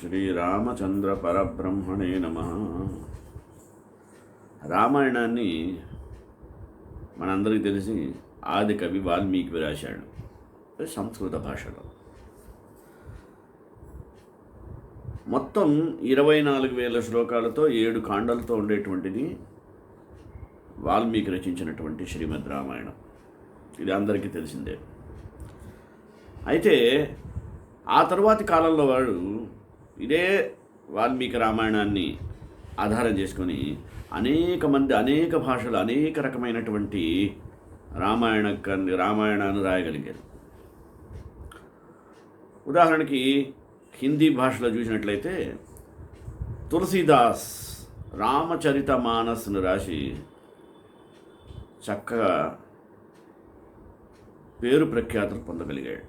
శ్రీరామచంద్ర పరబ్రహ్మణే నమః. రామాయణాన్ని మనందరికీ తెలిసి ఆది కవి వాల్మీకి రాశాడు సంస్కృత భాషలో. మొత్తం 24,000 శ్లోకాలతో 7 కాండాలతో ఉండేటువంటిది వాల్మీకి రచించినటువంటి శ్రీమద్ రామాయణం. ఇది అందరికీ తెలిసిందే. అయితే ఆ తరువాతి కాలంలో వాడు ఇదే వాల్మీకి రామాయణాన్ని ఆధారం చేసుకొని అనేక మంది అనేక భాషలు అనేక రకమైనటువంటి రామాయణాన్ని రాయగలిగారు. ఉదాహరణకి హిందీ భాషలో చూసినట్లయితే తులసీదాస్ రామచరిత మానస్ను రాసి చక్కగా పేరు ప్రఖ్యాతులు పొందగలిగాడు.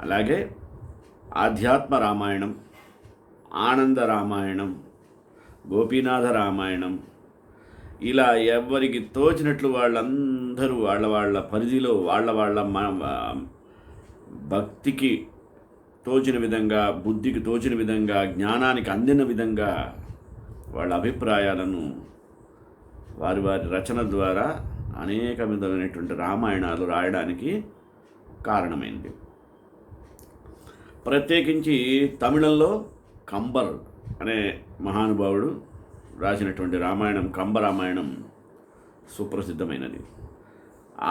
అలాగే ఆధ్యాత్మ రామాయణం, ఆనంద రామాయణం, గోపీనాథ రామాయణం, ఇలా ఎవరికి తోచినట్లు వాళ్ళందరూ వాళ్ళ పరిధిలో వాళ్ళ భక్తికి తోచిన విధంగా, బుద్ధికి తోచిన విధంగా, జ్ఞానానికి అందిన విధంగా వాళ్ళ అభిప్రాయాలను వారి రచన ద్వారా అనేక విధమైనటువంటి రామాయణాలు రాయడానికి కారణమైంది. ప్రత్యేకించి తమిళంలో కంబర్ అనే మహానుభావుడు రాసినటువంటి రామాయణం కంబరామాయణం సుప్రసిద్ధమైనది.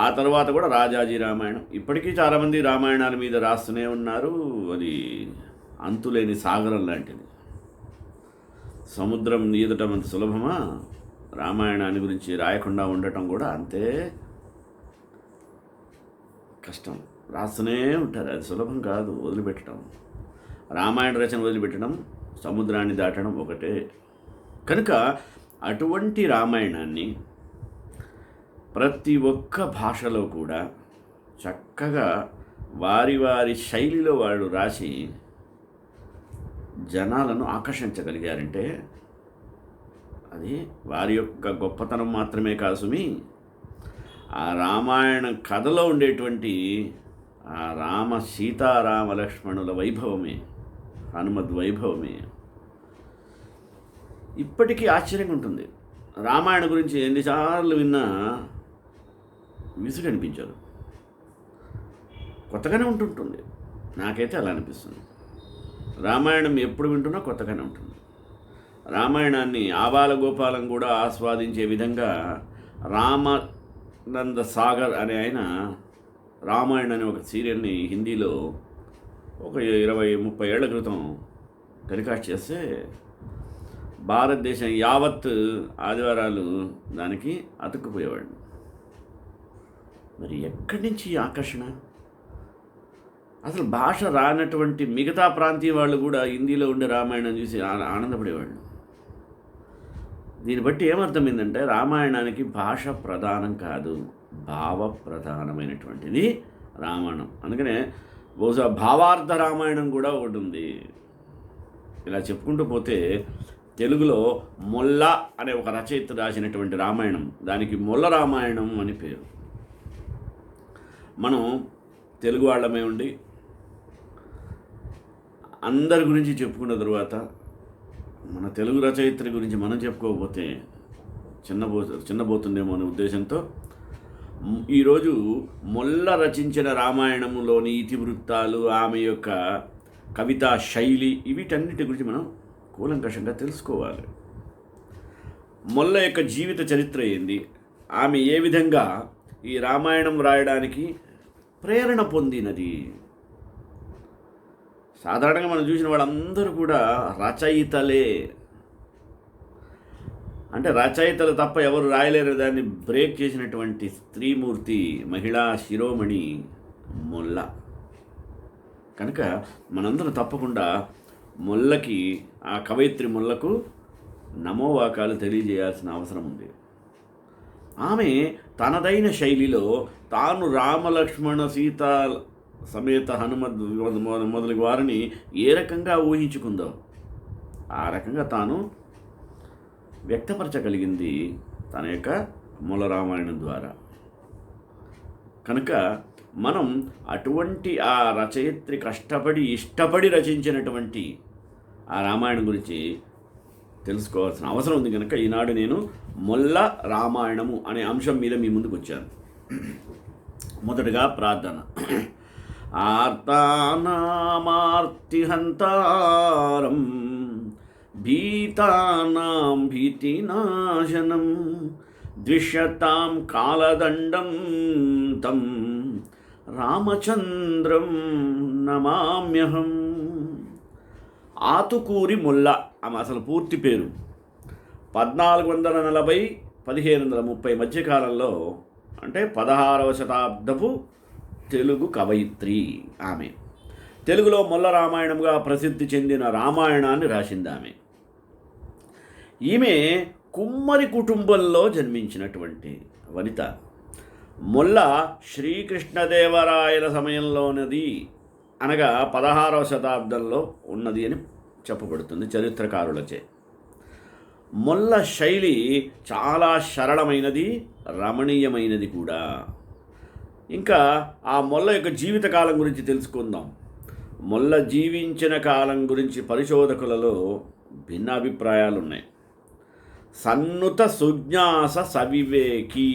ఆ తర్వాత కూడా రాజాజీ రామాయణం. ఇప్పటికీ చాలామంది రామాయణాల మీద రాస్తూనే ఉన్నారు. అది అంతులేని సాగరం లాంటిది. సముద్రం ఈదటం అంత సులభమా? రామాయణాన్ని గురించి రాయకుండా ఉండటం కూడా అంతే కష్టం. రాస్తూనే ఉంటారు. అది సులభం కాదు వదిలిపెట్టడం. రామాయణ రచన వదిలిపెట్టడం, సముద్రాన్ని దాటడం ఒకటే. కనుక అటువంటి రామాయణాన్ని ప్రతి ఒక్క భాషలో కూడా చక్కగా వారి శైలిలో వాళ్ళు రాసి జనాలను ఆకర్షించగలిగారంటే అది వారి యొక్క గొప్పతనం మాత్రమే కాదు సుమి, ఆ రామాయణ కథలో ఉండేటువంటి ఆ రామ సీతారామ లక్ష్మణుల వైభవమే, హనుమద్ వైభవమే. ఇప్పటికీ ఆశ్చర్యంగా ఉంటుంది. రామాయణ గురించి ఎన్నిసార్లు విన్నా విసుగు అనిపించదు, కొత్తగానే ఉంటుంటుంది. నాకైతే అలా అనిపిస్తుంది. రామాయణం ఎప్పుడు వింటున్నా కొత్తగానే ఉంటుంది. రామాయణాన్ని ఆబాల గోపాలం కూడా ఆస్వాదించే విధంగా రామానంద సాగర్ అనే ఆయన రామాయణ అనే ఒక సీరియల్ని హిందీలో ఒక 20-30 ఏళ్ల క్రితం టెలికాస్ట్ చేస్తే భారతదేశం యావత్ ఆదివారాలు దానికి అతుక్కుపోయేవాడు. మరి ఎక్కడి నుంచి ఈ ఆకర్షణ? అసలు భాష రానటువంటి మిగతా ప్రాంతీయ వాళ్ళు కూడా హిందీలో ఉండే రామాయణం చూసి ఆనందపడేవాళ్ళు. దీన్ని బట్టి ఏమర్థమైందంటే రామాయణానికి భాష ప్రధానం కాదు, భావ ప్రధానమైనటువంటిది రామాయణం. అందుకనే బహుశా భావార్థ రామాయణం కూడా ఒకటి ఉంది. ఇలా చెప్పుకుంటూ పోతే తెలుగులో మొల్ల అనే ఒక రచయిత రాసినటువంటి రామాయణం, దానికి మొల్ల రామాయణం అని పేరు. మనం తెలుగు వాళ్ళమే ఉండి అందరి గురించి చెప్పుకున్న తరువాత మన తెలుగు రచయిత్రి గురించి మనం చెప్పుకోకపోతే చిన్నబోతుందేమో అనే ఉద్దేశంతో ఈరోజు మొల్ల రచించిన రామాయణంలోని ఇతివృత్తాలు, ఆమె యొక్క కవితా శైలి, వీటన్నిటి గురించి మనం కూలంకషంగా తెలుసుకోవాలి. మొల్ల యొక్క జీవిత చరిత్ర ఏంది, ఆమె ఏ విధంగా ఈ రామాయణం రాయడానికి ప్రేరణ పొందినది. సాధారణంగా మనం చూసిన వాళ్ళందరూ కూడా రచయితలే. అంటే రచయితలు తప్ప ఎవరు రాయలేరు. దాన్ని బ్రేక్ చేసినటువంటి స్త్రీమూర్తి, మహిళా శిరోమణి మొల్ల. కనుక మనందరం తప్పకుండా మొల్లకి, ఆ కవయిత్రి మొల్లకు నమోవాకాలు తెలియజేయాల్సిన అవసరం ఉంది. ఆమె తనదైన శైలిలో తాను రామలక్ష్మణ సీత సమేత హనుమద్ మొదలగు వారిని ఏ రకంగా ఊహించుకుందో ఆ రకంగా తాను వ్యక్తపరచగలిగింది తన యొక్క మూల రామాయణం ద్వారా. కనుక మనం అటువంటి ఆ రచయిత్రి కష్టపడి ఇష్టపడి రచించినటువంటి ఆ రామాయణం గురించి తెలుసుకోవాల్సిన అవసరం ఉంది కనుక ఈనాడు నేను మొల్ల రామాయణము అనే అంశం మీద మీ ముందుకు వచ్చాను. మొదటగా ప్రార్థన. ఆర్తానామార్తిహంతారం భీతానాం భీతినాశనం ద్విషతాం కాలదండం తం రామచంద్రం నమామ్యహం. ఆతుకూరి మొల్ల ఆమె అసలు పూర్తి పేరు 1440-1530 మధ్యకాలంలో, అంటే 16వ శతాబ్దపు తెలుగు కవయిత్రి ఆమె. తెలుగులో మొల్ల రామాయణంగా ప్రసిద్ధి చెందిన రామాయణాన్ని రాసింది ఆమె. ఈమె కుమ్మరి కుటుంబంలో జన్మించినటువంటి వనిత. మొల్ల శ్రీకృష్ణదేవరాయల సమయంలోనది, అనగా 16వ శతాబ్దంలో ఉన్నది అని చెప్పబడుతుంది చరిత్రకారులచే. మొల్ల శైలి చాలా సరళమైనది, రమణీయమైనది కూడా. ఇంకా ఆ మొల్ల యొక్క జీవితకాలం గురించి తెలుసుకుందాం. మొల్ల జీవించిన కాలం గురించి పరిశోధకులలో భిన్నాభిప్రాయాలు ఉన్నాయి. సన్నుత సుజ్ఞాస సవివేకి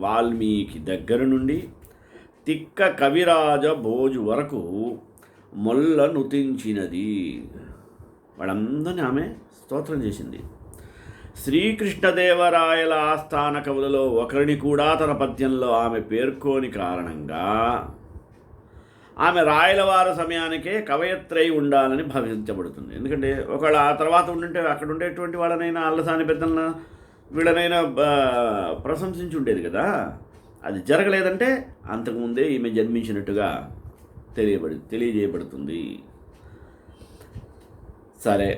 వాల్మీకి దగ్గర నుండి తిక్క కవిరాజ భోజు వరకు మొల్ల నుతించినది. వాళ్ళందరినీ ఆమె స్తోత్రం చేసింది. శ్రీకృష్ణదేవరాయల ఆస్థాన కవులలో ఒకరిని కూడా తన పద్యంలో ఆమె పేర్కోని కారణంగా ఆమె రాయలవారి సమయానికే కవయత్రై ఉండాలని భావించబడుతుంది. ఎందుకంటే ఒకవేళ ఆ తర్వాత ఉండుంటే అక్కడ ఉండేటువంటి వాళ్ళనైనా అల్లసాని పెద్దలను వీళ్ళనైనా ప్రశంసించి ఉండేది కదా. అది జరగలేదంటే అంతకుముందే ఈమె జన్మించినట్టుగా తెలియజేయబడుతుంది. సరే,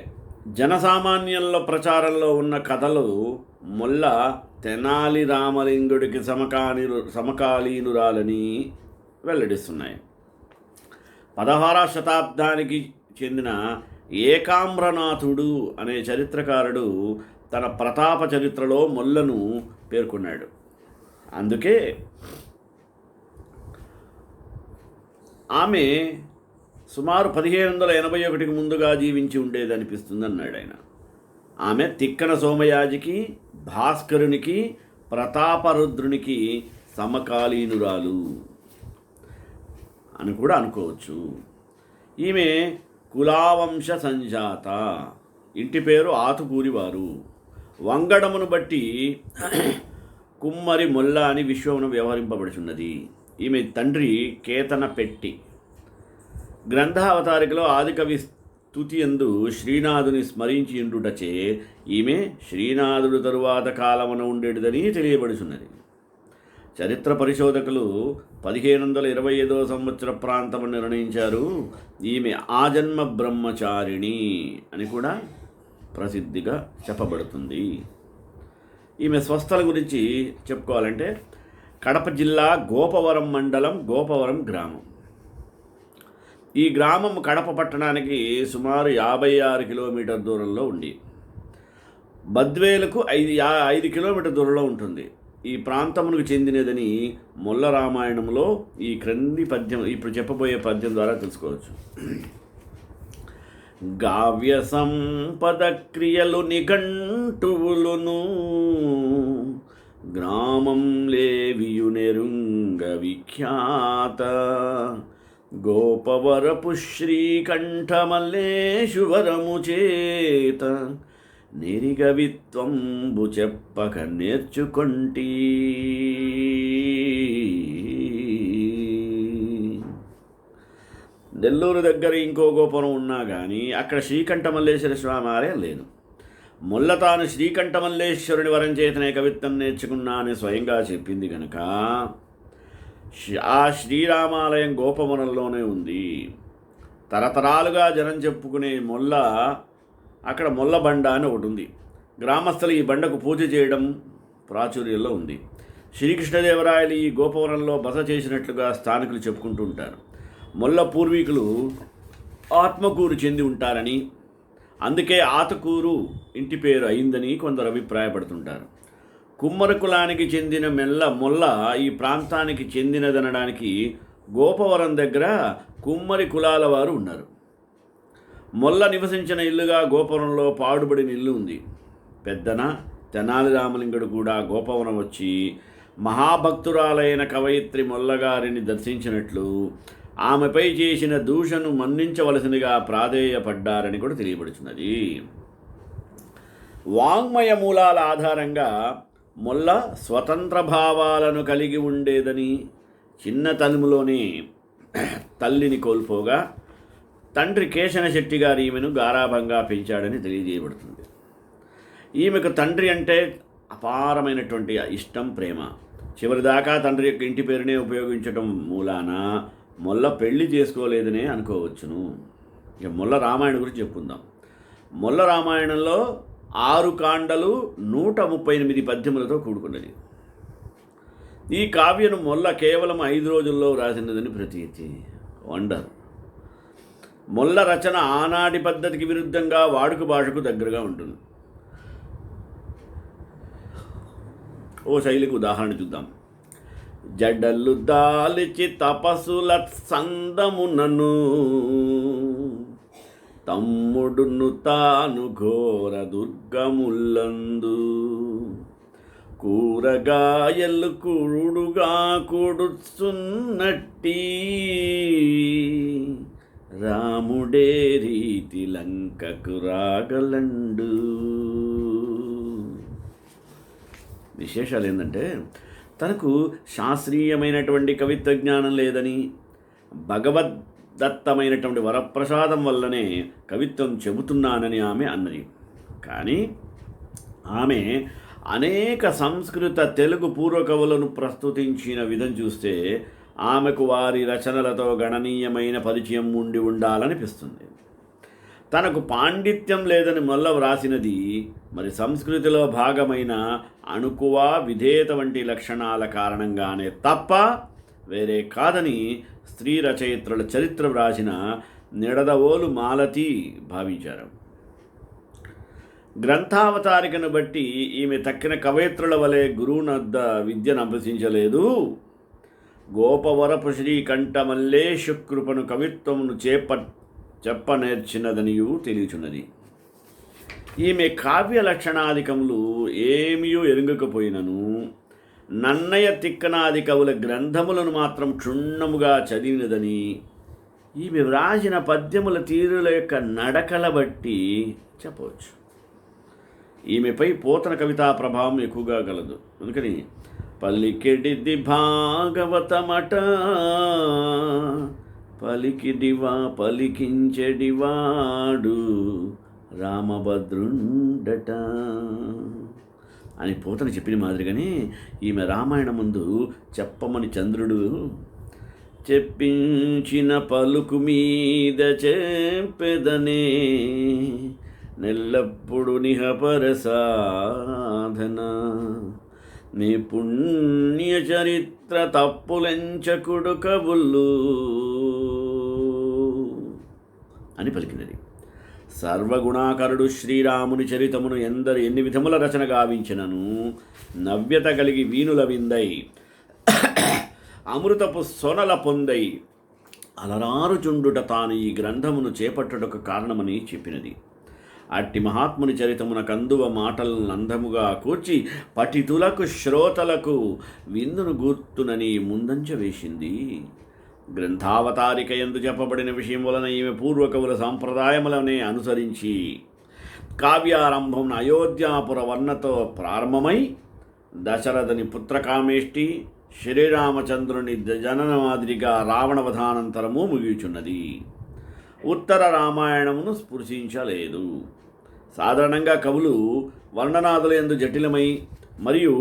జనసామాన్యంలో ప్రచారంలో ఉన్న కథలు మొల్ల తెనాలి రామలింగుడికి సమకాలీనురాలని వెల్లడిస్తున్నాయి. 16వ శతాబ్దానికి చెందిన ఏకామ్రనాథుడు అనే చరిత్రకారుడు తన ప్రతాప చరిత్రలో మొల్లను పేర్కొన్నాడు. అందుకే ఆమె సుమారు 1581కి ముందుగా జీవించి ఉండేది అనిపిస్తుంది అన్నాడు ఆయన. ఆమె తిక్కన సోమయాజికి, భాస్కరునికి, ప్రతాపరుద్రునికి సమకాలీనురాలు అని కూడా అనుకోవచ్చు. ఈమె కులావంశ సంజాత. ఇంటి పేరు ఆతుకూరివారు. వంగడమును బట్టి కుమ్మరి మొల్ల అని విశ్వమును వ్యవహరింపబడుచున్నది. ఈమె తండ్రి కేతన పెట్టి. గ్రంథావతారికలో ఆదికవి స్తుతియందు శ్రీనాథుని స్మరించి ఉండుటచే ఈమె శ్రీనాథుడు తరువాత కాలమున ఉండేటిదని తెలియబడుచున్నది. చరిత్ర పరిశోధకులు 1525వ సంవత్సర ప్రాంతము నిర్ణయించారు. ఈమె ఆజన్మ బ్రహ్మచారిణి అని కూడా ప్రసిద్ధిగా చెప్పబడుతుంది. ఈమె స్వస్థల గురించి చెప్పుకోవాలంటే కడప జిల్లా గోపవరం మండలం, గోపవరం గ్రామం. ఈ గ్రామం కడప పట్టణానికి సుమారు 56 కిలోమీటర్ దూరంలో ఉంది. బద్వేలకు 5 కిలోమీటర్ దూరంలో ఉంటుంది. ఈ ప్రాంతమునకు చెందినదని మొల్ల రామాయణంలో ఈ క్రింది పద్యం, ఇప్పుడు చెప్పబోయే పద్యం ద్వారా తెలుసుకోవచ్చు. గావ్య సంపద క్రియలు నిఘంటువులును గ్రామం లేవియు నెరుంగ విఖ్యాత గోపవరపు శ్రీకంఠమల్లేశువరము చేత నిరిగవిత్వంబు చెప్పక నేర్చుకొంటి. నెల్లూరు దగ్గర ఇంకో గోపురం ఉన్నా కానీ అక్కడ శ్రీకంఠమల్లేశ్వర స్వామి ఆలయం లేదు. మొల్ల తాను శ్రీకంఠమల్లేశ్వరుని వరం చేతనే కవిత్వం నేర్చుకున్నా అని స్వయంగా చెప్పింది కనుక ఆ శ్రీరామాలయం గోపవనంలోనే ఉంది. తరతరాలుగా జనం చెప్పుకునే మొల్ల, అక్కడ మొల్ల బండ అని ఒకటి ఉంది. గ్రామస్తులు ఈ బండకు పూజ చేయడం ప్రాచుర్యంలో ఉంది. శ్రీకృష్ణదేవరాయలు ఈ గోపవనంలో బస చేసినట్లుగా స్థానికులు చెప్పుకుంటూ ఉంటారు. మొల్ల పూర్వీకులు ఆత్మకూరు చెంది ఉంటారని, అందుకే ఆతుకూరు ఇంటి పేరు అయిందని కొందరు అభిప్రాయపడుతుంటారు. కుమ్మరి కులానికి చెందిన మొల్ల ఈ ప్రాంతానికి చెందినదనడానికి గోపవరం దగ్గర కుమ్మరి కులాల వారు ఉన్నారు. మొల్ల నివసించిన ఇల్లుగా గోపవరంలో పాడుబడిన ఇల్లు ఉంది. పెద్దన తెనాలి రామలింగుడు కూడా గోపవరం వచ్చి మహాభక్తురాలైన కవయిత్రి మొల్లగారిని దర్శించినట్లు ఆమెపై చేసిన దూషను మన్నించవలసిందిగా ప్రాధేయపడ్డారని కూడా తెలియబడుతున్నది. వాంగ్మయ మూలాల ఆధారంగా మొల్ల స్వతంత్ర భావాలను కలిగి ఉండేదని, చిన్నతనంలోనే తల్లిని కోల్పోగా తండ్రి కేశన శెట్టి గారు ఈమెను గారాభంగా పెంచాడని తెలియజేయబడుతుంది. ఈమెకు తండ్రి అంటే అపారమైనటువంటి ఇష్టం, ప్రేమ. చివరిదాకా తండ్రి యొక్క ఇంటి పేరునే ఉపయోగించడం మూలాన మొల్ల పెళ్లి చేసుకోలేదనే అనుకోవచ్చును. ఇక మొల్ల రామాయణం గురించి చెప్పుకుందాం. మొల్ల రామాయణంలో 6 కాండలు 138 పద్యములతో కూడుకున్నది. ఈ కావ్యను మొల్ల కేవలం 5 రోజుల్లో వ్రాసినదని ప్రతీతి. వండర్. మొల్ల రచన ఆనాటి పద్ధతికి విరుద్ధంగా వాడుక భాషకు దగ్గరగా ఉంటుంది. ఓ శైలికి ఉదాహరణ చూద్దాం. జడలు దాలిచి తపస్సుల సందమునను, తమ్ముడును తాను ఘోర దుర్గములందు, కూరగాయలు కూడుగా కూడుచున్నట్టి, రాముడే రీతి లంకకు రాగలండు. విశేషాలు ఏంటంటే, తనకు శాస్త్రీయమైనటువంటి కవిత్వ జ్ఞానం లేదని, భగవద్దత్తమైనటువంటి వరప్రసాదం వల్లనే కవిత్వం చెబుతున్నానని ఆమె అన్నది. కానీ ఆమె అనేక సంస్కృత తెలుగు పూర్వకవులను ప్రస్తుతించిన విధం చూస్తే ఆమెకు వారి రచనలతో గణనీయమైన పరిచయం ఉండాలనిపిస్తుంది. తనకు పాండిత్యం లేదని మొల్ల వ్రాసినది మరి సంస్కృతిలో భాగమైన అణుకువ, విధేయత వంటి లక్షణాల కారణంగానే తప్ప వేరే కాదని స్త్రీ రచయిత్రుల చరిత్ర వ్రాసిన నిడదవోలు మాలతి భావించారు. గ్రంథావతారికను బట్టి ఈమె తక్కిన కవయిత్రుల వలె గురువునద్ద విద్యను అభ్యసించలేదు. గోపవరపు శ్రీకంఠ మల్లేషు కృపను కవిత్వమును చెప్పనేర్చినదనియు తెలియచున్నది. ఈమె కావ్య లక్షణాధికములు ఏమియో ఎరుగకపోయినను నన్నయ తిక్కనాది కవుల గ్రంథములను మాత్రం క్షుణ్ణముగా చదివినదని, ఈమె వ్రాసిన పద్యముల తీరుల యొక్క నడకల బట్టి చెప్పవచ్చు. ఈమెపై పోతన కవితా ప్రభావం ఎక్కువగా గలదు. అందుకని పలికెడిది భాగవతమట, పలికిడివా పలికించెడివాడు రామభద్రుండట అని పోతన చెప్పిన మాదిరిగానే ఈమె రామాయణం ముందు చెప్పమని చంద్రుడు చెప్పించిన పలుకు మీద చెప్పెదనే, నెల్లప్పుడు నిహపర సాధన, నీ పుణ్య చరిత్ర తప్పులెంచకుడు కబుల్లు అని పలికినది. సర్వగుణాకరుడు శ్రీరాముని చరితమును ఎన్ని విధముల రచన గావించినను నవ్యత కలిగి వీణుల విందై అమృతపు సొనల పొందై అలరారుచుండుట తాను ఈ గ్రంథమును చేపట్టుటకు కారణమని చెప్పినది. అట్టి మహాత్ముని చరితమున కందువ మాటలను అందముగా కూర్చి పఠితులకు శ్రోతలకు విందును గూర్తునని ముందంచ వేసింది. గ్రంథావతారిక ఎందు చెప్పబడిన విషయం వలన ఈమె పూర్వకవుల సాంప్రదాయములనే అనుసరించి కావ్యారంభం అయోధ్యాపుర వర్ణతో ప్రారంభమై దశరథుని పుత్రకామేష్టి, శ్రీరామచంద్రుని జనన మాదిరిగా రావణవధానంతరము ముగియుచున్నది. ఉత్తర రామాయణమును స్పృశించలేదు. సాధారణంగా కవులు వర్ణనాదుల యందు జటిలమై మరియు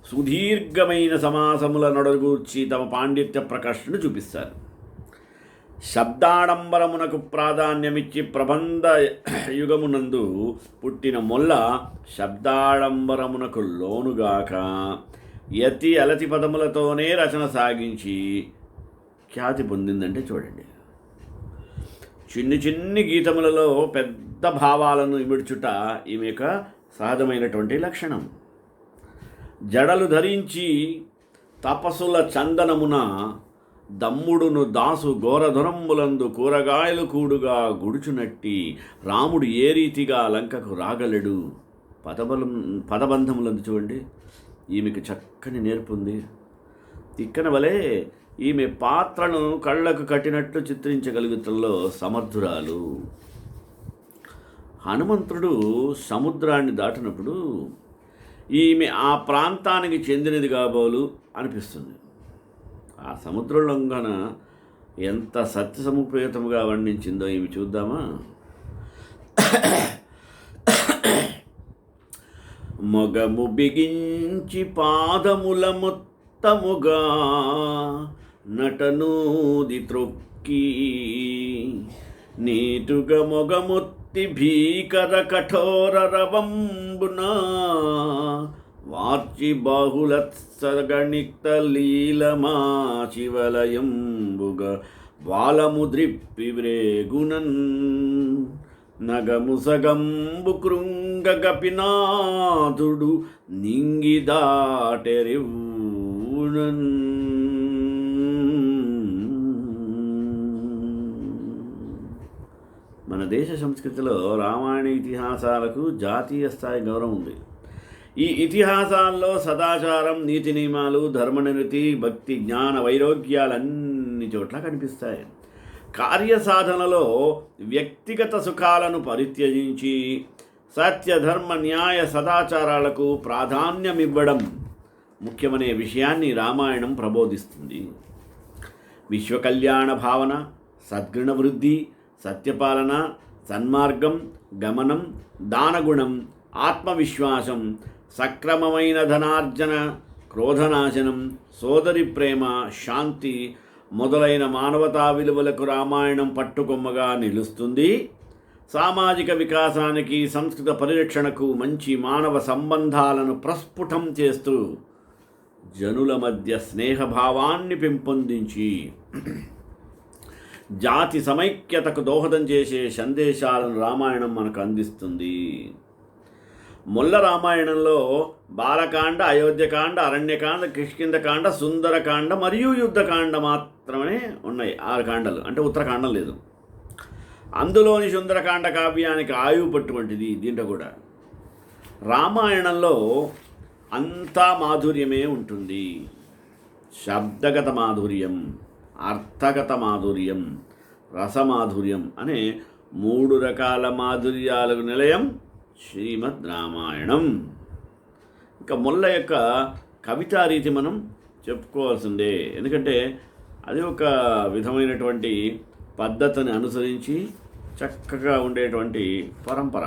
సుదీర్ఘమైన సమాసముల నొడగూర్చి తమ పాండిత్య ప్రకర్షను చూపిస్తారు. శబ్దాడంబరమునకు ప్రాధాన్యమిచ్చి ప్రబంధ యుగమునందు పుట్టిన మొల్ల శబ్దాడంబరమునకు లోనుగాక యతి అలతి పదములతోనే రచన సాగించి ఖ్యాతి పొందిందంటే చూడండి. చిన్ని గీతములలో పెద్ద భావాలను ఇమిడ్చుట ఈమె యొక్క సహజమైనటువంటి లక్షణం. జడలు ధరించి తపస్సుల చందనమున దమ్ముడును దాసు ఘోరధురంబులందు కూరగాయలు కూడుగా గుడుచునట్టి రాముడు ఏ రీతిగా లంకకు రాగలడు. పదబంధములందు చూడండి, ఈమెకు చక్కని నేర్పుంది. తిక్కన వలె ఈమె పాత్రను కళ్ళకు కట్టినట్లు చిత్రించగలుగుతంలో సమర్థురాలు. హనుమంతుడు సముద్రాన్ని దాటినప్పుడు ఈమె ఆ ప్రాంతానికి చెందినది కాబోలు అనిపిస్తుంది. ఆ సముద్రంలోన ఎంత సత్యసముపేతముగా వర్ణించిందో ఈమె చూద్దామా. మొగము బిగించి పాదముల మొత్తముగా నటనూది త్రొక్కి నీటుగా మొగమొత్తి భీకర కఠోర రవంబున వార్చి బాహులత్సగణిక్త లీలమా శివలయంబుగ బాలముద్రిప్పి వ్రేగునన్ నగముసగంబు కృంగ గపినాథుడు నింగిదాటెరివునన్. మన దేశ సంస్కృతిలో రామాయణ ఇతిహాసాలకు జాతీయ స్థాయి గౌరవం ఉంది. ఈ ఇతిహాసాల్లో సదాచారం, నీతి నియమాలు, ధర్మనిరతి, భక్తి, జ్ఞాన వైరాగ్యాలన్ని చోట్ల కనిపిస్తాయి. కార్యసాధనలో వ్యక్తిగత సుఖాలను పరిత్యజించి సత్యధర్మ న్యాయ సదాచారాలకు ప్రాధాన్యమివ్వడం ముఖ్యమనే విషయాన్ని రామాయణం ప్రబోధిస్తుంది. విశ్వకళ్యాణ భావన, సద్గుణ వృద్ధి, సత్యపాలన, సన్మార్గం, గమనం, దానగుణం, ఆత్మవిశ్వాసం, సక్రమమైన ధనార్జన, క్రోధనాశనం, సోదరి ప్రేమ, శాంతి మొదలైన మానవతా విలువలకు రామాయణం పట్టుకొమ్మగా నిలుస్తుంది. సామాజిక వికాసానికి, సంస్కృత పరిరక్షణకు, మంచి మానవ సంబంధాలను ప్రస్ఫుటం చేస్తూ జనుల మధ్య స్నేహభావాన్ని పెంపొందించి జాతి సమైక్యతకు దోహదం చేసే సందేశాలను రామాయణం మనకు అందిస్తుంది. మొల్ల రామాయణంలో బాలకాండ, అయోధ్యకాండ, అరణ్యకాండ, కిష్కింధకాండ, సుందరకాండ మరియు యుద్ధకాండ మాత్రమే ఉన్నాయి. 6 కాండలు, అంటే ఉత్తరకాండం లేదు. అందులోని సుందరకాండ కావ్యానికి ఆయువు పట్టువంటిది. దీంట్లో కూడా రామాయణంలో అంతా మాధుర్యమే ఉంటుంది. శబ్దగత మాధుర్యం, అర్థగత మాధుర్యం, రసమాధుర్యం అనే 3 రకాల మాధుర్యాలకు నిలయం శ్రీమద్ రామాయణం. ఇంకా మొల్ల యొక్క కవితా రీతి మనం చెప్పుకోవాల్సిందే. ఎందుకంటే అది ఒక విధమైనటువంటి పద్ధతిని అనుసరించి చక్కగా ఉండేటువంటి పరంపర.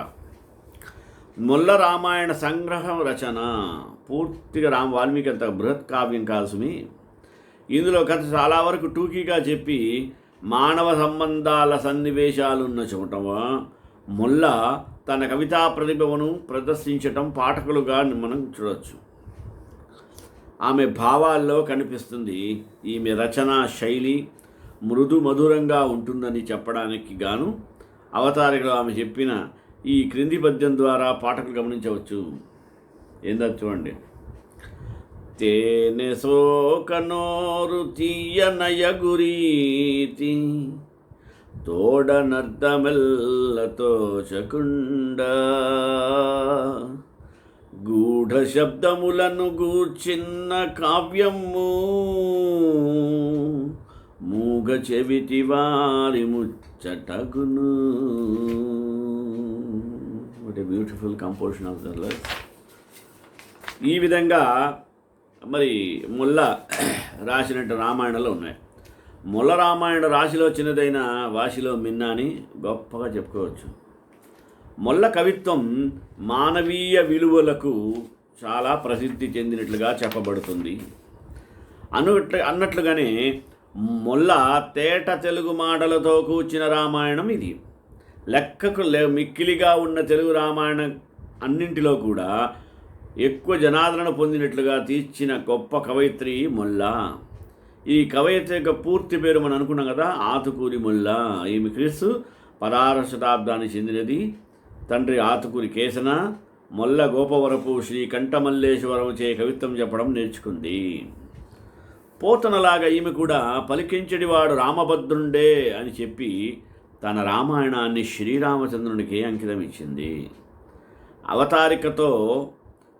మొల్ల రామాయణ సంగ్రహం రచన పూర్తిగా వాల్మీకి అంత బృహత్ కావ్యం కాదు సుమి. ఇందులో కథ చాలా వరకు టూకీగా చెప్పి మానవ సంబంధాల సన్నివేశాలున్న చోటవా మొల్ల తన కవితా ప్రతిభను ప్రదర్శించటం పాఠకులుగా మనం చూడవచ్చు. ఆమె భావాల్లో కనిపిస్తుంది. ఈమె రచనా శైలి మృదు మధురంగా ఉంటుందని చెప్పడానికి గాను అవతారికలో ఆమె చెప్పిన ఈ క్రింది పద్యం ద్వారా పాఠకులు గమనించవచ్చు. ఏందో చూడండి. తేనె సోకనోరు తీయనయగురీతి తోడనర్ధమెల్లతో చకుండ గూఢ శబ్దములను గూర్చిన్న కావ్యము మూగ చెవిటి వారి ముచ్చటగును. What a beautiful composition of the life. ఈ విధంగా మరి మొల్ల రాసినట్టు రామాయణంలో ఉన్నాయి. మొల్ల రామాయణ రాశిలో చిన్నదైన వాసిలో మిన్న అని గొప్పగా చెప్పుకోవచ్చు. మొల్ల కవిత్వం మానవీయ విలువలకు చాలా ప్రసిద్ధి చెందినట్లుగా చెప్పబడుతుంది. అన్నట్లుగానే మొల్ల తేట తెలుగు మాటలతో కూర్చిన రామాయణం ఇది. లెక్కకు మిక్కిలిగా ఉన్న తెలుగు రామాయణం అన్నింటిలో కూడా ఎక్కువ జనాదరణ పొందినట్లుగా తీర్చిన గొప్ప కవయిత్రి మొల్ల. ఈ కవయిత్రి యొక్క పూర్తి పేరు మనం అనుకున్నాం కదా, ఆతుకూరి మొల్ల. ఈమె క్రీస్తు 16వ శతాబ్దానికి చెందినది. తండ్రి ఆతుకూరి కేశన, మొల్ల గోపవరపు శ్రీ కంఠమల్లేశ్వరం చే కవిత్వం చెప్పడం నేర్చుకుంది. పోతనలాగా ఈమె కూడా పలికించడివాడు రామభద్రుండే అని చెప్పి తన రామాయణాన్ని శ్రీరామచంద్రునికి అంకితం ఇచ్చింది. అవతారికతో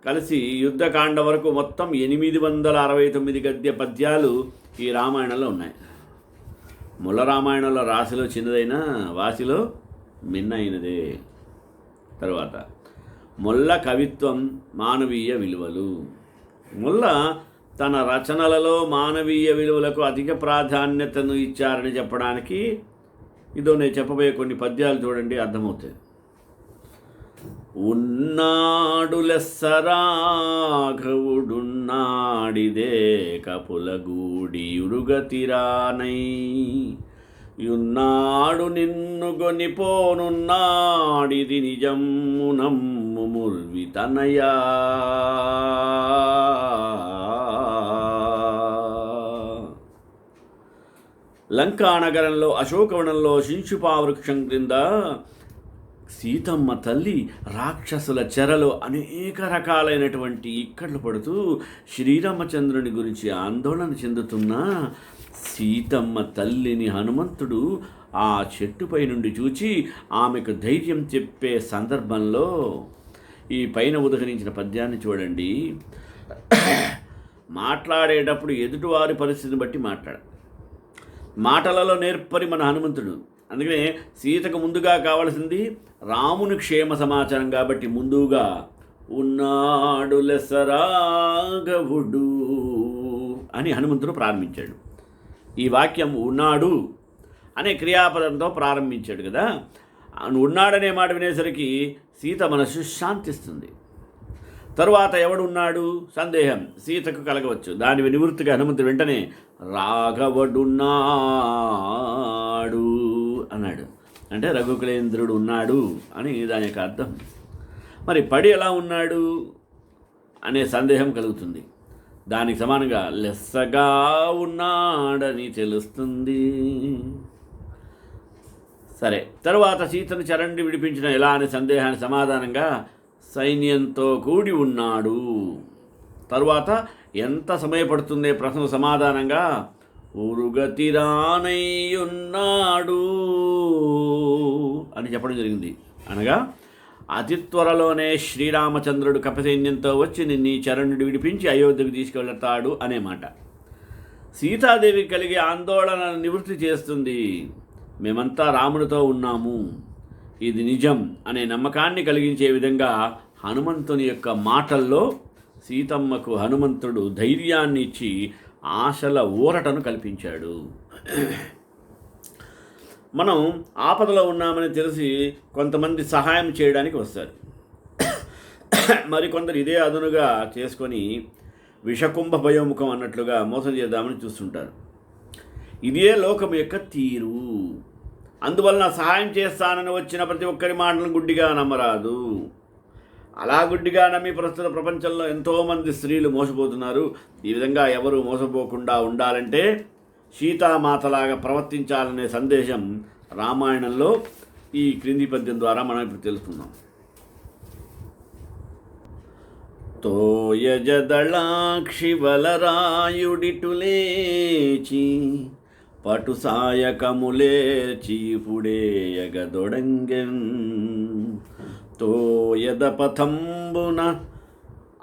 కలిసి యుద్ధకాండ వరకు మొత్తం 869 గద్య పద్యాలు ఈ రామాయణంలో ఉన్నాయి. ముల రామాయణంలో రాశిలో చిన్నదైనా వాసిలో మిన్నైనదే. తరువాత మొల్ల కవిత్వం మానవీయ విలువలు. మొల్ల తన రచనలలో మానవీయ విలువలకు అధిక ప్రాధాన్యతను ఇచ్చారని చెప్పడానికి ఇదో నేను చెప్పబోయే కొన్ని పద్యాలు చూడండి, అర్థమవుతాయి. ఉన్నాడు లెస్సరాఘవుడున్నాడిదే కపులగూడి యురుగతిరానై యున్నాడు నిన్ను గొనిపోనున్నాడిది నిజమ్మునమ్ము ముర్వితనయా. లంకానగరంలో అశోకవనంలో శింశుపావృక్షం క్రింద సీతమ్మ తల్లి రాక్షసుల చెరలో అనేక రకాలైనటువంటి ఇక్కట్లు పడుతూ శ్రీరామచంద్రుని గురించి ఆందోళన చెందుతున్న సీతమ్మ తల్లిని హనుమంతుడు ఆ చెట్టుపై నుండి చూచి ఆమెకు ధైర్యం చెప్పే సందర్భంలో ఈ పైన ఉదహరించిన పద్యాన్ని చూడండి. మాట్లాడేటప్పుడు ఎదుటివారి పరిస్థితిని బట్టి మాటలలో నేర్పరి మన హనుమంతుడు. అందుకనే సీతకు ముందుగా కావలసింది రాముని క్షేమ సమాచారం కాబట్టి ముందుగా ఉన్నాడు లెస్సరాఘవుడు అని హనుమంతుడు ప్రారంభించాడు. ఈ వాక్యం ఉన్నాడు అనే క్రియాపదంతో ప్రారంభించాడు కదా. ఉన్నాడనే మాట వినేసరికి సీత మనసు శాంతిస్తుంది. తరువాత ఎవడున్నాడు సందేహం సీతకు కలగవచ్చు. దాని నివృత్తిగా హనుమంతుడు వెంటనే రాఘవుడున్నాడు అన్నాడు. అంటే రఘుకులేంద్రుడు ఉన్నాడు అని దాని యొక్క అర్థం. మరి పడి ఎలా ఉన్నాడు అనే సందేహం కలుగుతుంది. దానికి సమానంగా లెస్సగా ఉన్నాడని తెలుస్తుంది. సరే, తరువాత సీతను చరండి విడిపించిన ఎలా అనే సందేహానికి సమాధానంగా సైన్యంతో కూడి ఉన్నాడు. తరువాత ఎంత సమయపడుతుందే ప్రశ్న సమాధానంగా ఉరుగతిరానయ్యున్నాడు అని చెప్పడం జరిగింది. అనగా అతి త్వరలోనే శ్రీరామచంద్రుడు కపసైన్యంతో వచ్చి నిన్ను చరణుడు విడిపించి అయోధ్యకు తీసుకెళ్తాడు అనే మాట సీతాదేవి కలిగే ఆందోళన నివృత్తి చేస్తుంది. మేమంతా రామునితో ఉన్నాము, ఇది నిజం అనే నమ్మకాన్ని కలిగించే విధంగా హనుమంతుని యొక్క మాటల్లో సీతమ్మకు హనుమంతుడు ధైర్యాన్ని ఇచ్చి ఆశల ఊరటను కల్పించాడు. మనం ఆపదలో ఉన్నామని తెలిసి కొంతమంది సహాయం చేయడానికి వస్తారు. మరికొందరు ఇదే అదునుగా చేసుకొని విషకుంభ భయోముఖం అన్నట్లుగా మోసం చేద్దామని చూస్తుంటారు. ఇదే లోకం యొక్క తీరు. అందువలన సహాయం చేస్తానని వచ్చిన ప్రతి ఒక్కరి మాటలను గుడ్డిగా నమ్మరాదు. అలా గుడ్డిగా నమ్మి ప్రస్తుత ప్రపంచంలో ఎంతోమంది స్త్రీలు మోసపోతున్నారు. ఈ విధంగా ఎవరు మోసపోకుండా ఉండాలంటే సీతామాతలాగా ప్రవర్తించాలనే సందేశం రామాయణంలో ఈ క్రింది పద్యం ద్వారా మనం ఇప్పుడు తెలుసుకుందాం. తోయజదళాక్షి వలరాయుడిటులేచి పటు సాయకములేచి పుడేయగదొడంగెన్ తోయద పథంబున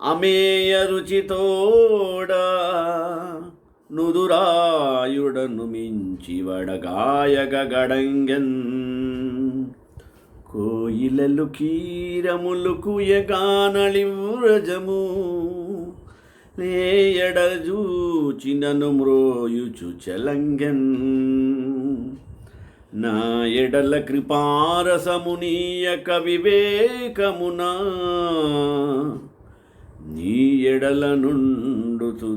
అమేయ రుచితోడా నుదురాయుడను మించి వడగాయగ గడంగెన్ కోయిలలు కీరములు కుయగానళివ్రజము లేయడజూచినను మ్రోయుచు చలంగెన్ నా ఎడల కృపారసమునీయక వివేకమునా నీ ఎడల నుండుతు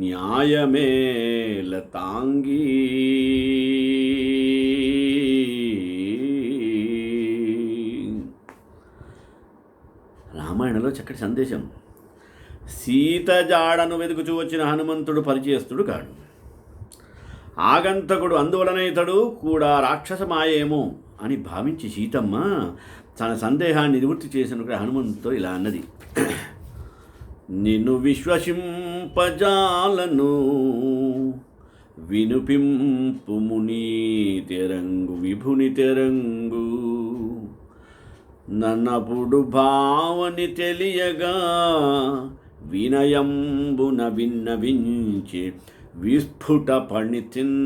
న్యాయమేల తాంగీ రామాయణంలో చక్కటి సందేశం. సీత జాడను వెతుకుచూ వచ్చిన హనుమంతుడు పరిచయస్తుడు కాడు, ఆగంతకుడు. అందువలన ఇతడు కూడా రాక్షసమాయేమో అని భావించి సీతమ్మ తన సందేహాన్ని నివృత్తి చేసిన హనుమంతుతో ఇలా అన్నది, నిన్ను విశ్వసింపజాలను వినుపింపుము నీ తెరంగు విభుని తెరంగు, నన్నపుడు భావని తెలియగా వినయంబున విన్నవించే విస్ఫుట పణితిన్.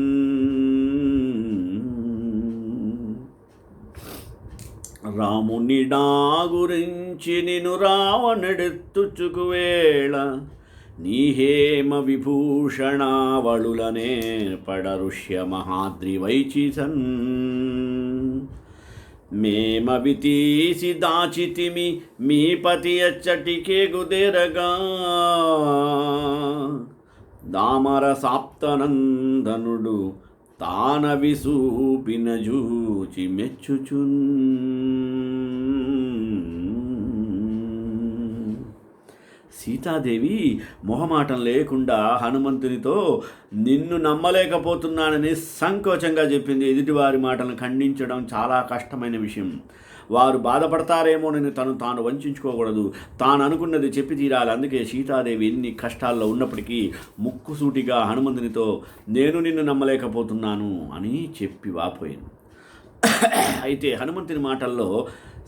రామునిడా గురించి నిను రావణెడెత్తుచుకువేళ, నీహేమ విభూషణావళులనే పడరుష్య మహాద్రి వైచిసన్. మేమవి తీసి దాచితిమి మీ పతి అచ్చటికే గుదెరగా, దామర సాప్తనందనుడు తానవి సూపిన జూచి మెచ్చుచున్. సీతాదేవి మొహమాటం లేకుండా హనుమంతునితో నిన్ను నమ్మలేకపోతున్నానని సంకోచంగా చెప్పింది. ఎదుటివారి మాటలను ఖండించడం చాలా కష్టమైన విషయం. వారు బాధపడతారేమోనని తాను వంచుకోకూడదు. తాను అనుకున్నది చెప్పి తీరాలి. అందుకే సీతాదేవి ఎన్ని కష్టాల్లో ఉన్నప్పటికీ ముక్కుసూటిగా హనుమంతునితో నేను నిన్ను నమ్మలేకపోతున్నాను అని చెప్పి వాపోయింది. అయితే హనుమంతుని మాటల్లో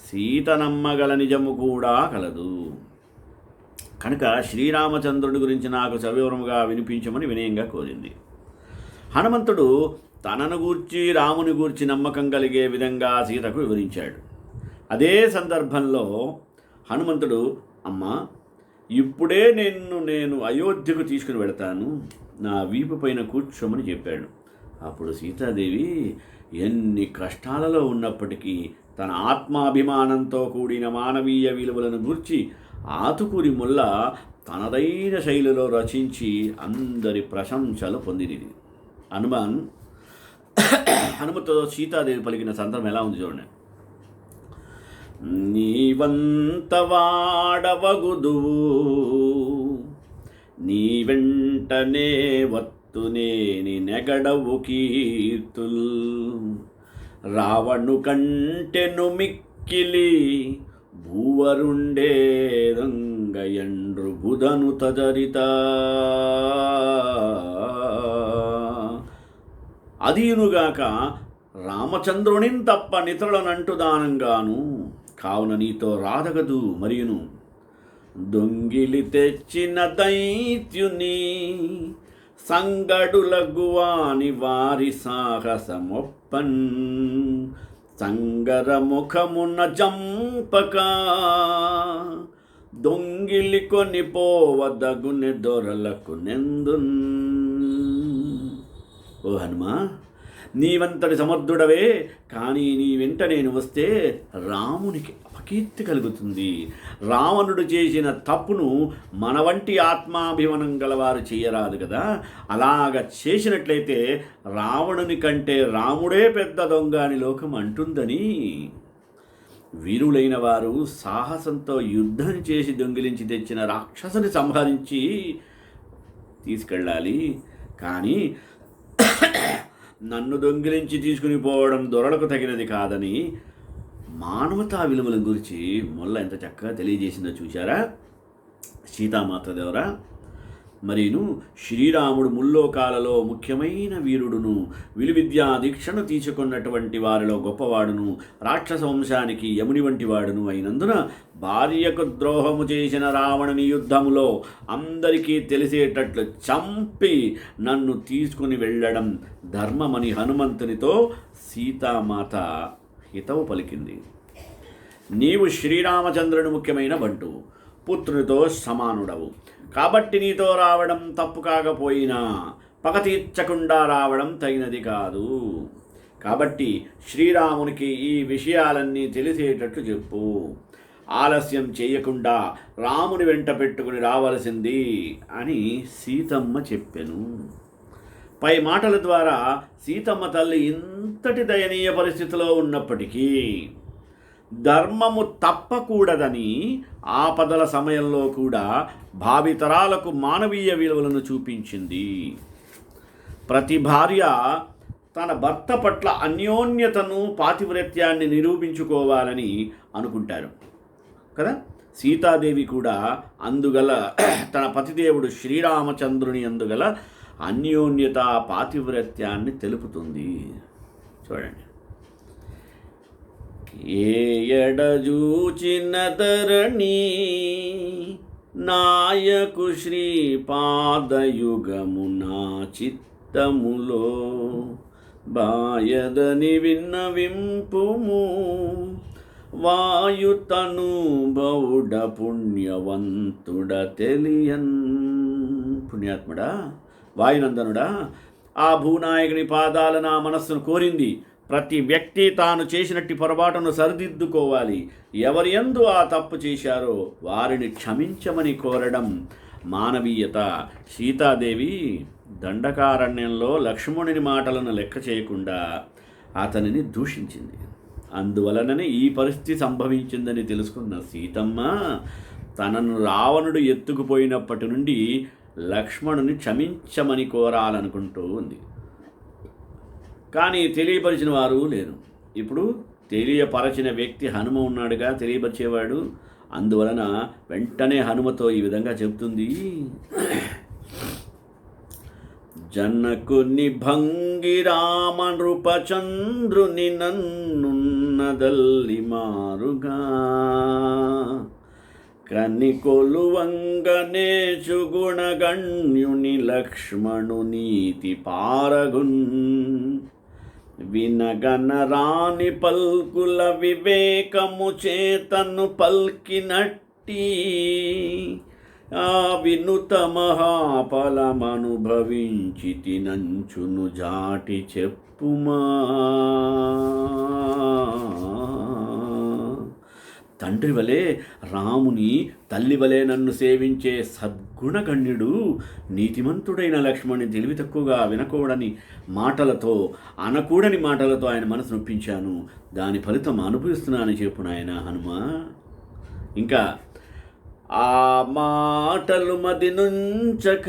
సీత నమ్మగల నిజము కూడా కలదు కనుక శ్రీరామచంద్రుడి గురించి నాకు సవివరముగా వినిపించమని వినయంగా కోరింది. హనుమంతుడు తనను గూర్చి రాముని గూర్చి నమ్మకం కలిగే విధంగా సీతకు వివరించాడు. అదే సందర్భంలో హనుమంతుడు, అమ్మ ఇప్పుడే నేను అయోధ్యకు తీసుకుని వెళతాను, నా వీపు పైన కూర్చోమని చెప్పాడు. అప్పుడు సీతాదేవి ఎన్ని కష్టాలలో ఉన్నప్పటికీ తన ఆత్మాభిమానంతో కూడిన మానవీయ విలువలను గూర్చి ఆతుకూరి ముల్ల తనదైన శైలిలో రచించి అందరి ప్రశంసలు పొందింది. హనుమతో సీతాదేవి పలికిన సందర్భం ఎలా ఉంది చూడండి. నీవంత వాడవగుదువు నీ వెంటనే వత్తునేని నెగడవు కీర్తుల్, రావణు కంటెను మిక్కిలి భూవరుండేదంగయండ్రు బుధను తదరిత. అదీనుగాక రామచంద్రునిన్ తప్ప నితరులనంటుదానంగాను, కావున నీతో రాధగదు మరియును. దొంగిలి తెచ్చిన దైత్యుని సంగడులగువాని వారి సాహసమొప్పన్, సంగర ముఖమున జంపక దొంగిలి కొని పోవదగునె దొరలకు నెందున్. ఓ హనుమా, నీవంతటి సమర్థుడవే, కానీ నీ వెంట నేను వస్తే రామునికి అపకీర్తి కలుగుతుంది. రావణుడు చేసిన తప్పును మన వంటి ఆత్మాభిమానం గలవారు చేయరాదు కదా. అలాగ చేసినట్లయితే రావణుని కంటే రాముడే పెద్ద దొంగ అని లోకం అంటుందని. వీరులైన వారు సాహసంతో యుద్ధం చేసి దొంగిలించి తెచ్చిన రాక్షసుని సంహరించి తీసుకెళ్ళాలి. కానీ నన్ను దొంగిలించి తీసుకుని పోవడం దొరలకు తగినది కాదని మానవతా విలువల గురించి మొల్ల ఎంత చక్కగా తెలియజేసిందో చూశారా సీతామాత దేవరా. మరీను శ్రీరాముడు ముల్లోకాలలో ముఖ్యమైన వీరుడును, విలువిద్యా దీక్షను తీసుకున్నటువంటి వారిలో గొప్పవాడును, రాక్షస వంశానికి యముని వంటి వాడును అయినందున భార్యకు ద్రోహము చేసిన రావణుని యుద్ధములో అందరికీ తెలిసేటట్లు చంపి నన్ను తీసుకుని వెళ్ళడం ధర్మమని హనుమంతునితో సీతామాత హితవు పలికింది. నీవు శ్రీరామచంద్రుని ముఖ్యమైన బంటువు, పుత్రునితో సమానుడవు కాబట్టి నీతో రావడం తప్పు కాకపోయినా పగ తీర్చకుండా రావడం తగినది కాదు. కాబట్టి శ్రీరామునికి ఈ విషయాలన్నీ తెలిసేటట్లు చెప్పు. ఆలస్యం చేయకుండా రాముని వెంట పెట్టుకుని రావలసింది అని సీతమ్మ చెప్పెను. పై మాటల ద్వారా సీతమ్మ తల్లి ఇంతటి దయనీయ పరిస్థితిలో ఉన్నప్పటికీ ధర్మము తప్పకూడదని ఆపదల సమయంలో కూడా భావితరాలకు మానవీయ విలువలను చూపించింది. ప్రతి భార్య తన భర్త పట్ల అన్యోన్యతను పాతివ్రత్యాన్ని నిరూపించుకోవాలని అనుకుంటారు కదా. సీతాదేవి కూడా అందుగల తన పతిదేవుడు శ్రీరామచంద్రుని అందుగల అన్యోన్యత పాతివ్రత్యాన్ని తెలుపుతుంది. చూడండి, ఏయడజూచిన ధరణి నాయకు శ్రీపాదయుగము నా చిత్తములో బాయదని విన్నవింపుము వాయుతను బౌడ పుణ్యవంతుడ తెలియన్. పుణ్యాత్ముడా, వాయునందనుడా, ఆ భూనాయకుని పాదాల నా మనస్సును కోరింది. ప్రతి వ్యక్తి తాను చేసినట్టి పొరపాటును సరిదిద్దుకోవాలి. ఎవరి యందు ఆ తప్పు చేశారో వారిని క్షమించమని కోరడం మానవీయత. సీతాదేవి దండకారణ్యంలో లక్ష్మణుని మాటలను లెక్క చేయకుండా అతనిని దూషించింది. అందువలననే ఈ పరిస్థితి సంభవించిందని తెలుసుకున్న సీతమ్మ తనను రావణుడు ఎత్తుకుపోయినప్పటి నుండి లక్ష్మణుని క్షమించమని కోరాలనుకుంటూ ఉంది. కానీ తెలియపరిచిన వారు లేరు. ఇప్పుడు తెలియపరచిన వ్యక్తి హనుమ ఉన్నాడుగా తెలియపరిచేవాడు. అందువలన వెంటనే హనుమతో ఈ విధంగా చెబుతుంది. జనకుని భంగి రామ నృపచంద్రుని నన్నున్నదల్లి మారుగా కని కొలువంగనేచు గుణగణ్యుని లక్ష్మణు నీతి పారగున్ వినగనరాని పల్కుల వివేకము చేతను పల్కినట్టి ఆ వినుత మహాఫలమనుభవించి తినంచును జాటి చెప్పుమా. తండ్రి వలె రాముని, తల్లి వలె నన్ను సేవించే సద్గుణగణ్యుడు నీతిమంతుడైన లక్ష్మణుని తెలివి తక్కువగా వినకూడని మాటలతో, అనకూడని మాటలతో ఆయన మనసు నొప్పించాను. దాని ఫలితం అనుభవిస్తున్నానని చెప్పు నాయన హనుమ. ఇంకా ఆ మాటలు మది నుంచక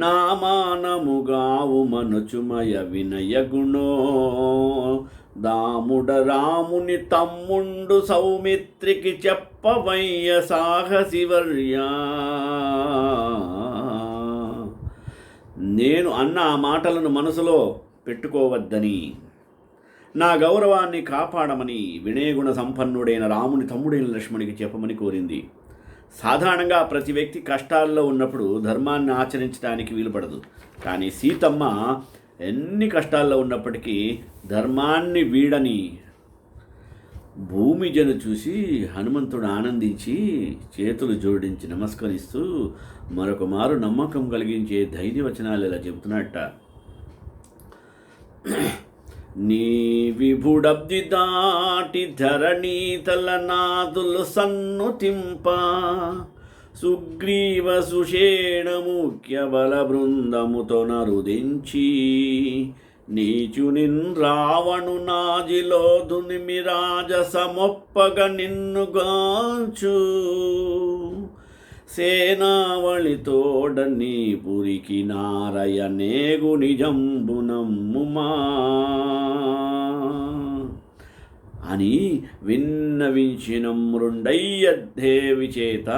నా మానముగావు మనుచుమయ వినయ గుణో దాముడ రాముని తమ్ముండు సౌమిత్రికి చెప్పవయ్య సాహసివర్యా. నేను అన్న ఆ మాటలను మనసులో పెట్టుకోవద్దని, నా గౌరవాన్ని కాపాడమని వినయగుణ సంపన్నుడైన రాముని తమ్ముడైన లక్ష్మణుడికి చెప్పమని కోరింది. సాధారణంగా ప్రతి వ్యక్తి కష్టాల్లో ఉన్నప్పుడు ధర్మాన్ని ఆచరించడానికి వీలుపడదు. కానీ సీతమ్మ ఎన్ని కష్టాల్లో ఉన్నప్పటికీ ధర్మాన్ని వీడని భూమిజను చూసి హనుమంతుడు ఆనందించి చేతులు జోడించి నమస్కరిస్తూ మరొక మారు నమ్మకం కలిగించే ధైర్యవచనాలు ఇలా చెబుతున్నట్ట. నీ విభుడబ్ది దాటి ధరణీతల నాదులు సన్నుతింప సుగ్రీవ సుషేణ ముఖ్య బల బృందముతో నరుదించి నీచునిన్ రావణు నాజిలో దునిమిరాజ సమొప్పగ నిన్నుగాంచు సేనావళితోడ నీ పురికి నారయ నేగు నిజంబునమ్ముమా అని విన్నవించిన మృండయ్యదేవి చేత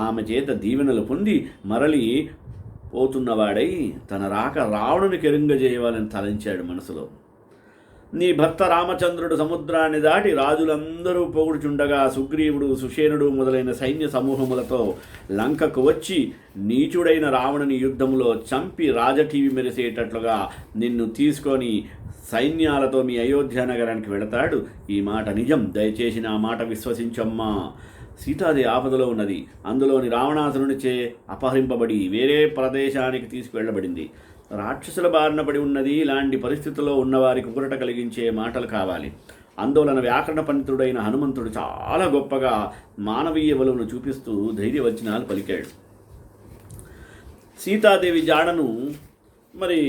ఆమె చేత దీవెనలు పొంది మరలి పోతున్నవాడై తన రాక రావణుని కెరుంగజేయాలని తలంచాడు మనసులో. నీ భర్త రామచంద్రుడు సముద్రాన్ని దాటి రాజులందరూ పొగుడుచుండగా సుగ్రీవుడు సుషేనుడు మొదలైన సైన్య సమూహములతో లంకకు వచ్చి నీచుడైన రావణుని యుద్ధంలో చంపి రాజటీవి మెరిసేటట్లుగా నిన్ను తీసుకొని సైన్యాలతో మీ అయోధ్య నగరానికి వెళతాడు. ఈ మాట నిజం, దయచేసి నా మాట విశ్వసించమ్మా. సీతాదేవి ఆపదలో ఉన్నది. అందులోని రావణాసురునిచే అపహరింపబడి వేరే ప్రదేశానికి తీసుకువెళ్ళబడింది. రాక్షసుల బారిన పడి ఉన్నది. ఇలాంటి పరిస్థితుల్లో ఉన్నవారికి ఊరట కలిగించే మాటలు కావాలి. ఆందోళన వ్యాకరణ పండితుడైన హనుమంతుడు చాలా గొప్పగా మానవీయ విలువను చూపిస్తూ ధైర్యవచనాలు పలికాడు. సీతాదేవి జాడను మరి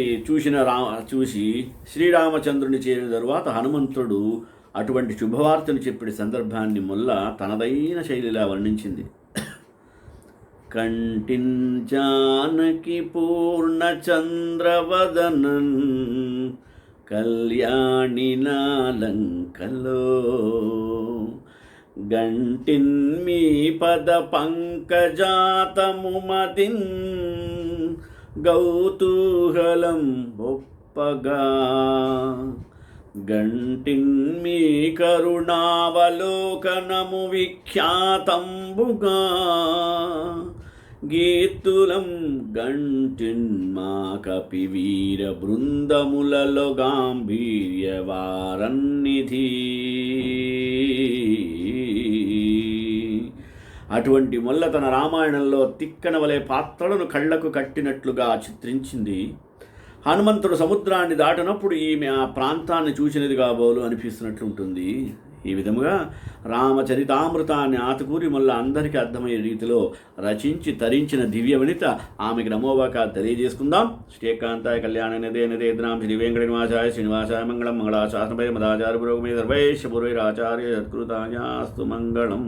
చూసి శ్రీరామచంద్రుని చేరిన తరువాత హనుమంతుడు అటువంటి శుభవార్తను చెప్పిన సందర్భాన్ని మొల్ల తనదైన శైలిలా వర్ణించింది. కంటిన్ జానకి పూర్ణ చంద్రవదనన్ కళ్యాణి నాలంకలో గంటిన్మీ పద పంకజాతము మదిన్ గౌతూహలం ఒప్పగా గంటిన్మీ కరుణావలోకనము విఖ్యాతంబుగా గీతులం గంటిన్మా కపివీర బృందములలో గాంభీర్యవారన్నిధి. అటువంటి మొల్ల తన రామాయణంలో తిక్కన వలె పాత్రలను కళ్లకు కట్టినట్లుగా చిత్రించింది. హనుమంతుడు సముద్రాన్ని దాటినప్పుడు ఈమె ఆ ప్రాంతాన్ని చూసినది కాబోలు అనిపిస్తున్నట్లుంటుంది. ఈ విధముగా రామచరితామృతాన్ని ఆతుకూరి మొల్ల అందరికీ అర్థమయ్యే రీతిలో రచించి తరించిన దివ్యవనిత ఆమెకి నమోవాక తెలియజేసుకుందాం. శ్రీకాంతాయ కళ్యాణ నిదే నిదేద్రాం శ్రీ వెంకటనివాసాయ శ్రీనివాసాయ మంగళం మంగళాశాసనపై మదాచార్య పురోగమే సర్వేశ పురైరాచార్య సత్కృతాయాస్తు మంగళం.